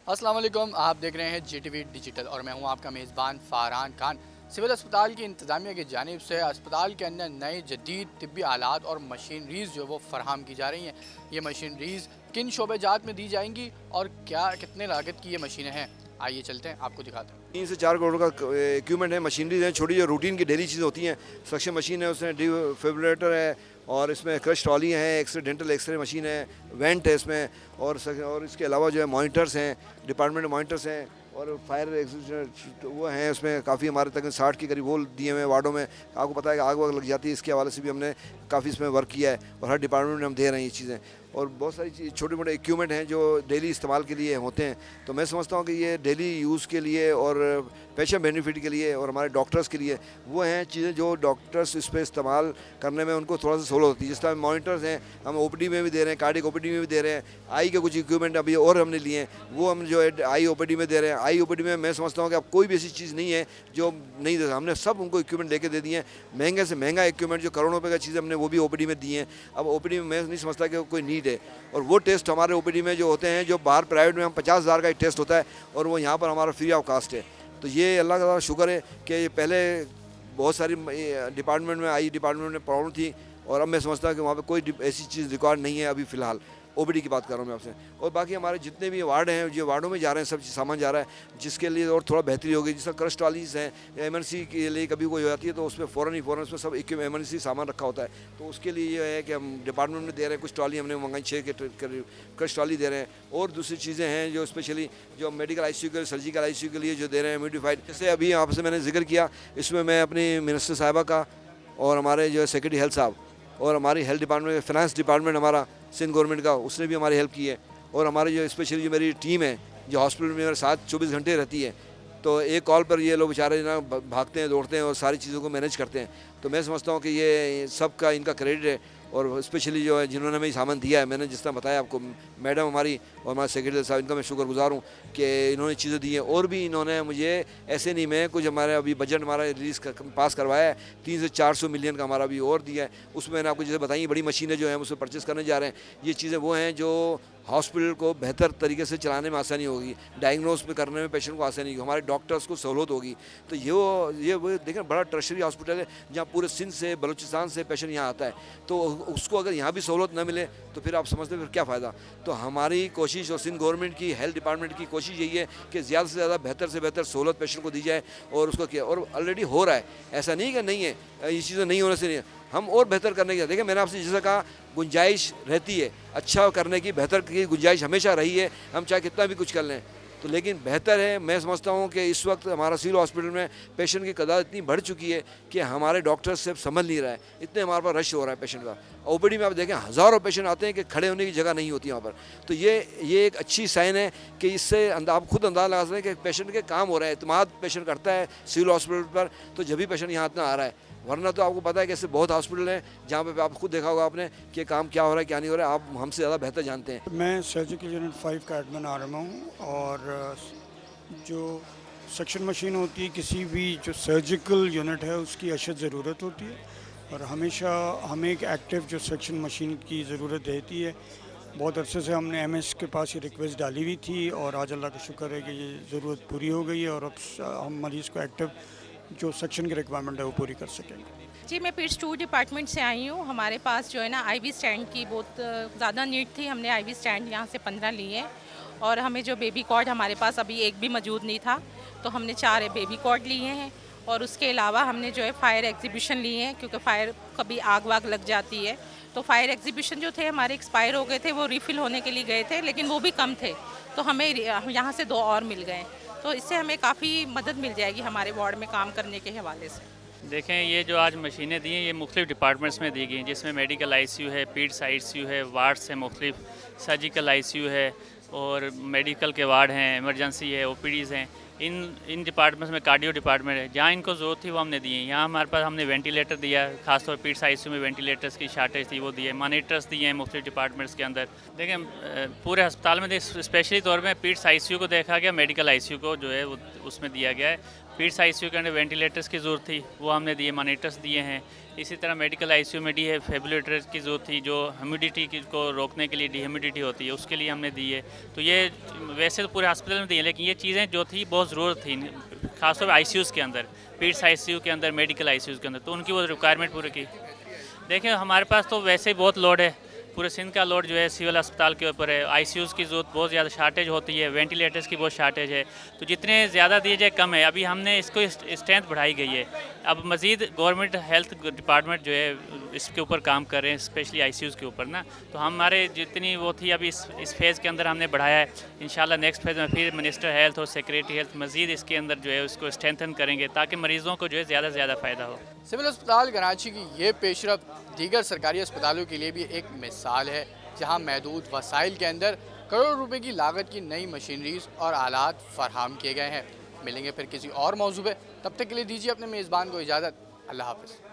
अस्सलाम वालेकुम, आप देख रहे हैं जीटीवी डिजिटल और मैं हूं आपका मेज़बान फ़रहान खान। सिविल अस्पताल की इंतज़ामिया की जानिब से अस्पताल के अंदर नए जदीद तिब्बी आलात और मशीनरीज़ जो वो फ़राहम की जा रही हैं। ये मशीनरीज़ किन शोबेजात में दी जाएंगी और क्या कितने लागत की ये मशीनें हैं, आइए चलते हैं आपको दिखाते हैं। 3 से 4 करोड़ का इक्विपमेंट है, मशीनरीज हैं, छोटी जो रूटीन की डेली चीज़ें होती हैं। सक्शन मशीन है, उसमें डिफिब्रिलेटर है, और इसमें क्रश ट्रॉली है, एक्सीडेंटल एक्सरे मशीन है, वेंट है इसमें, और इसके अलावा जो है मॉनिटर्स हैं, डिपार्टमेंट मॉनिटर्स हैं, और फायर एग्जिस्टर वो हैं। उसमें काफ़ी हमारे तक 60 के करीब वो दिए हुए हैं वार्डों में। आपको पता है कि आग वाग लग जाती है, इसके हवाले से भी हमने काफ़ी इसमें वर्क किया है और हर डिपार्टमेंट में हम दे रहे हैं ये चीज़ें। और बहुत सारी छोटे मोटे इक्विपमेंट हैं जो डेली इस्तेमाल के लिए होते हैं। तो मैं समझता हूँ कि ये डेली यूज़ के लिए और पेशेंट बेनिफिट के लिए और हमारे डॉक्टर्स के लिए वो हैं चीज़ें जो डॉक्टर्स इस पर इस्तेमाल करने में उनको थोड़ा सा सहूलत होती है। जिस तरह मॉनिटर्स हैं, हम ओपीडी में भी दे रहे हैं, कार्डियक ओपीडी में भी दे रहे हैं। आई के कुछ इक्विपमेंट अभी और हमने लिए हैं, वो हम जो है आई ओपीडी में दे रहे हैं। आई ओपीडी में मैं समझता हूँ कि अब कोई भी ऐसी चीज़ नहीं है जो नहीं दे, हमने सब उनको इक्विपमेंट लेके दे दिए हैं। महंगे से महंगा इक्विपमेंट जो करोड़ों रुपये का चीज़ हमने वो भी ओपीडी में दिए हैं। अब ओपीडी में मैं नहीं समझता कि कोई नीड है। और वो टेस्ट हमारे ओपीडी में जो होते हैं, जो बाहर प्राइवेट में हम 50,000 का एक टेस्ट होता है और वो यहाँ पर हमारा फ्री ऑफ कास्ट है। तो ये अल्लाह का शुक्र है कि पहले बहुत सारी डिपार्टमेंट में आई डिपार्टमेंट में प्रॉब्लम थी, और अब मैं समझता हूँ कि वहाँ पे कोई ऐसी चीज़ रिकॉर्ड नहीं है अभी फ़िलहाल। ओपीडी की बात कर रहा हूँ मैं आपसे। और बाकी हमारे जितने भी वार्ड हैं, जो वार्डों में जा रहे हैं, सब सामान जा रहा है, जिसके लिए और थोड़ा बेहतरी होगी। जिस तरह क्रश ट्रॉलीज़ हैं, एमरजेंसी के लिए कभी कोई हो जाती है तो उसमें फ़ौरन उसमें सब एमरजेंसी सामान रखा होता है। तो उसके लिए ये है कि हम डिपार्टमेंट में दे रहे हैं। कुछ ट्रॉली हमने मंगाई 6 के करीब क्रश ट्रॉली दे रहे हैं। और दूसरी चीज़ें हैं जो स्पेशली जो मेडिकल आईसीयू के, सर्जिकल आईसीयू के लिए जो दे रहे हैं म्यूडिफाइड। जैसे अभी आपसे मैंने जिक्र किया, इसमें मैं अपनी मिनिस्टर साहिबा का और हमारे जो सेक्रेटरी हेल्थ साहब और हमारी हेल्थ डिपार्टमेंट, फाइनेंस डिपार्टमेंट हमारा सिंध गवर्नमेंट का, उसने भी हमारी हेल्प की है। और हमारी जो स्पेशली जो मेरी टीम है जो हॉस्पिटल में मेरे साथ 24 घंटे रहती है, तो एक कॉल पर ये लोग बेचारे ना भागते हैं, दौड़ते हैं और सारी चीज़ों को मैनेज करते हैं। तो मैं समझता हूँ कि ये सबका इनका क्रेडिट है। और स्पेशली जो है जिन्होंने हमें सामान दिया है, मैंने जिस तरह बताया आपको, मैडम हमारी और हमारे सेक्रेटरी साहब, इनका मैं शुक्रगुजार हूँ कि इन्होंने चीज़ें दी हैं। और भी इन्होंने मुझे ऐसे नहीं, मैं कुछ हमारे अभी बजट हमारा पास करवाया है 300 से 400 मिलियन का हमारा अभी और दिया है। उसमें मैंने आपको जैसे बताई बड़ी मशीनें जो हैं उसमें परचेज़ करने जा रहे हैं। ये चीज़ें वो हैं जो हॉस्पिटल को बेहतर तरीके से चलाने में आसानी होगी, डायग्नोस में करने में पेशेंट को आसानी होगी, हमारे डॉक्टर्स को सहूलत होगी। तो ये वो देखें, बड़ा टर्शरी हॉस्पिटल है जहाँ पूरे सिंध से, बलूचिस्तान से पेशेंट यहाँ आता है। तो उसको अगर यहाँ भी सहूलत न मिले तो फिर आप समझते हैं फिर क्या फ़ायदा। तो हमारी कोशिश और सिंध गवर्नमेंट की हेल्थ डिपार्टमेंट की कोशिश यही है कि ज़्यादा से ज़्यादा बेहतर से बेहतर सहूलत पेशेंट को दी जाए और उसको किया। और ऑलरेडी हो रहा है, ऐसा नहीं कि नहीं है, ये चीज़ें नहीं होने से नहीं है। हम और बेहतर करने की, देखिए मैंने आपसे जैसा कहा, गुंजाइश रहती है अच्छा करने की, बेहतर की गुंजाइश हमेशा रही है, हम चाहे कितना भी कुछ कर लें। तो लेकिन बेहतर है, मैं समझता हूँ कि इस वक्त हमारा सिविल हॉस्पिटल में पेशेंट की तादाद इतनी बढ़ चुकी है कि हमारे डॉक्टर सिर्फ समझ नहीं रहा है, इतने हमारे पास रश हो रहा है पेशेंट का। ओपीडी में आप देखें हज़ारों पेशेंट आते हैं कि खड़े होने की जगह नहीं होती वहाँ पर। तो ये एक अच्छी साइन है कि इससे आप खुद अंदाज़ा लगा सकते हैं कि पेशेंट के काम हो रहा है, एतमाद पेशेंट करता है सिविल हॉस्पिटल पर, तो जब भी पेशेंट यहाँ इतना आ रहा है। वरना तो आपको पता है कि ऐसे बहुत हॉस्पिटल हैं जहाँ पे आप खुद देखा होगा आपने कि काम क्या हो रहा है क्या नहीं हो रहा है, आप हमसे ज़्यादा बेहतर जानते हैं। मैं सर्जिकल यूनिट 5 का एडमिन आरमा हूँ। और जो सक्शन मशीन होती है, किसी भी जो सर्जिकल यूनिट है उसकी अशद ज़रूरत होती है, और हमेशा हमें एक एक्टिव जो सक्शन मशीन की ज़रूरत रहती है। बहुत अरसे से हमने एमएस के पास ये रिक्वेस्ट डाली हुई थी और आज अल्लाह का शुक्र है कि ये ज़रूरत पूरी हो गई है और अब हम मरीज़ को एक्टिव जो सेक्शन की रिक्वायरमेंट है वो पूरी कर सकेंगे। जी, मैं पीट्स 2 डिपार्टमेंट से आई हूँ। हमारे पास जो है ना आईवी स्टैंड की बहुत ज़्यादा नीड थी। हमने आईवी स्टैंड यहाँ से 15 लिए हैं, और हमें जो बेबी कॉर्ड हमारे पास अभी एक भी मौजूद नहीं था, तो हमने 4 बेबी कॉर्ड लिए हैं। और उसके अलावा हमने जो है फायर एग्जीबिशन लिए हैं, क्योंकि फायर कभी आग वाग लग जाती है। तो फायर एग्जीबिशन जो थे हमारे एक्सपायर हो गए थे, वो रिफ़िल होने के लिए गए थे, लेकिन वो भी कम थे, तो हमें यहाँ से 2 और मिल गए। तो इससे हमें काफ़ी मदद मिल जाएगी हमारे वार्ड में काम करने के हवाले से। देखें, ये जो आज मशीनें दी हैं ये मुख्तलिफ़ डिपार्टमेंट्स में दी गई हैं, जिसमें मेडिकल आईसीयू है, पीड्स आईसीयू है, वार्ड्स हैं मुख्तलिफ, सर्जिकल आईसीयू है और मेडिकल के वार्ड हैं, इमरजेंसी है, ओपीडीज़ हैं। इन डिपार्टमेंट्स में कार्डियो डिपार्टमेंट है, जहाँ इनको ज़रूरत थी वो हमने दिए। यहाँ हमारे पास हमने वेंटिलेटर दिया, खासतौर पर पीड्स आईसीयू में वेंटिलेटर्स की शार्टेज थी, वो दिए। मॉनिटर्स दिए हैं मुख्तलिफ डिपार्टमेंट्स के अंदर। देखें, पूरे अस्पताल में स्पेशली तौर पर पीड्स आईसीयू को देखा गया, मेडिकल आईसीयू को जो है वो उसमें दिया गया है। पीड्स आईसीयू के अंदर वेंटिलेटर्स की ज़रूरत थी, वो हमने दिए, मॉनिटर्स दिए हैं। इसी तरह मेडिकल आईसीयू में डिफिब्रिलेटर्स की ज़रूरत थी, जो ह्यूमिडिटी को रोकने के लिए, डिह्यूमिडिटी होती है, उसके लिए हमने दिए। तो ये वैसे तो पूरे हॉस्पिटल में दिए, लेकिन ये चीज़ें जो थी बहुत ज़रूरत थी, खासतौर पर आईसीयूज़ के अंदर, पीड्स आईसीयू के अंदर, मेडिकल आईसीयूज़ के अंदर, तो उनकी वो रिक्वायरमेंट पूरी की। देखिए हमारे पास तो वैसे ही बहुत लोड है, पूरे सिंध का लोड जो है सिविल अस्पताल के ऊपर है। आईसीयूज़ की ज़रूरत बहुत ज़्यादा शार्टेज होती है, वेंटिलेटर्स की बहुत शार्टेज है, तो जितने ज़्यादा दिए जाए कम है। अभी हमने इसको स्ट्रेंथ बढ़ाई गई है, अब मज़ीद गवर्नमेंट हेल्थ डिपार्टमेंट जो है इसके ऊपर काम कर रहे हैं, स्पेशली आईसीयूज़ के ऊपर ना। तो हमारे जितनी वो थी अभी इस फेज़ के अंदर हमने बढ़ाया है। इंशाल्लाह नेक्स्ट फेज़ में फिर मिनिस्टर हेल्थ और सेक्रेटरी हेल्थ मज़ीद इसके अंदर जो है उसको स्ट्रेंथन करेंगे, ताकि मरीज़ों को जो है ज़्यादा से ज़्यादा फ़ायदा हो। सिविल अस्पताल कराची की ये पेशरफ दीगर सरकारी अस्पतालों के लिए भी एक मिसाल है, जहां महदूद वसाइल के अंदर करोड़ रुपए की लागत की नई मशीनरीज और आलात फराहम किए गए हैं। मिलेंगे फिर किसी और मौजू पे, तब तक के लिए दीजिए अपने मेज़बान को इजाज़त। अल्लाह हाफ़िज़।